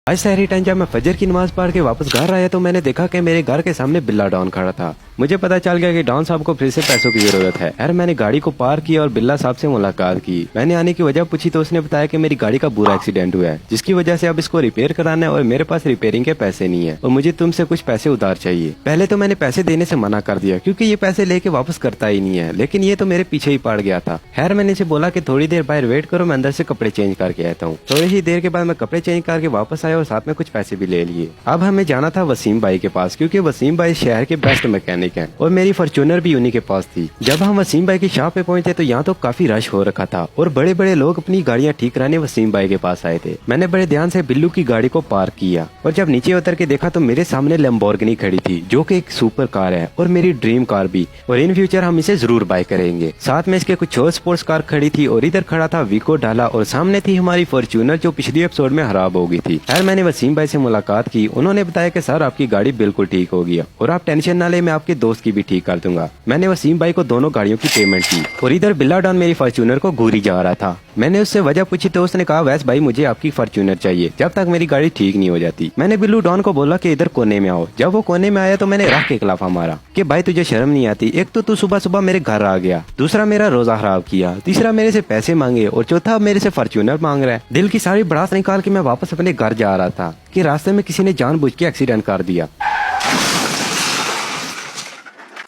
आज सहरी टाइम जब मैं फजर की नमाज पढ़ के वापस घर आया तो मैंने देखा कि मेरे घर के सामने बिल्ला डॉन खड़ा था। मुझे पता चल गया कि डॉन साहब को फिर से पैसों की जरूरत है। यार मैंने गाड़ी को पार्क किया और बिल्ला साहब से मुलाकात की। मैंने आने की वजह पूछी तो उसने बताया कि मेरी गाड़ी का बुरा एक्सीडेंट हुआ है, जिसकी वजह से अब इसको रिपेयर कराना है और मेरे पास रिपेयरिंग के पैसे नहीं है और मुझे तुमसे कुछ पैसे उधार चाहिए। पहले तो मैंने पैसे देने से मना कर दिया क्योंकि ये पैसे लेके वापस करता ही नहीं है, लेकिन ये तो मेरे पीछे ही पड़ गया था। खैर मैंने इसे बोला कि थोड़ी देर बाहर वेट करो, मैं अंदर से कपड़े चेंज करके आता हूँ। थोड़ी ही देर के बाद मैं कपड़े चेंज करके वापस आया और साथ में कुछ पैसे भी ले लिए। अब हमें जाना था वसीम भाई के पास क्योंकि वसीम भाई शहर के बेस्ट मैकेनिक हैं और मेरी फॉर्च्यूनर भी उन्हीं के पास थी। जब हम वसीम भाई की शॉप पे पहुंचे तो यहाँ तो काफी रश हो रखा था और बड़े बड़े लोग अपनी गाड़ियाँ ठीक कराने वसीम भाई के पास आए थे। मैंने बड़े ध्यान से बिल्लू की गाड़ी को पार्क किया और जब नीचे उतर के देखा तो मेरे सामने लैम्बोर्गिनी खड़ी थी जो कि एक सुपर कार है और मेरी ड्रीम कार भी, और इन फ्यूचर हम इसे जरूर बाय करेंगे। साथ में इसके कुछ और स्पोर्ट्स कार खड़ी थी और इधर खड़ा था विको डाला और सामने थी हमारी फॉर्च्यूनर जो पिछली एपिसोड में खराब हो गई थी। यार मैंने वसीम भाई से मुलाकात की, उन्होंने बताया कि सर आपकी गाड़ी बिल्कुल ठीक हो गई और आप टेंशन ना ले, मैं आपके दोस्त की भी ठीक कर दूंगा। मैंने वसीम भाई को दोनों गाड़ियों की पेमेंट की और इधर बिल्ला डॉन मेरी फॉर्च्यूनर को घूरी जा रहा था। मैंने उससे वजह पूछी तो उसने कहा वैस भाई मुझे आपकी फॉर्च्यूनर चाहिए जब तक मेरी गाड़ी ठीक नहीं हो जाती। मैंने बिल्लू डॉन को बोला कि इधर कोने में आओ। जब वो कोने में आया तो मैंने राह के खिलाफ मारा कि भाई तुझे शर्म नहीं आती, एक तो तू सुबह सुबह मेरे घर आ गया, दूसरा मेरा रोजा खराब किया, तीसरा मेरे से पैसे मांगे और चौथा मेरे से फॉर्च्यूनर मांग रहा है। दिल की सारी भड़ास निकाल के मैं वापस अपने घर जा रहा था कि रास्ते में किसी ने जानबूझ के एक्सीडेंट कर दिया।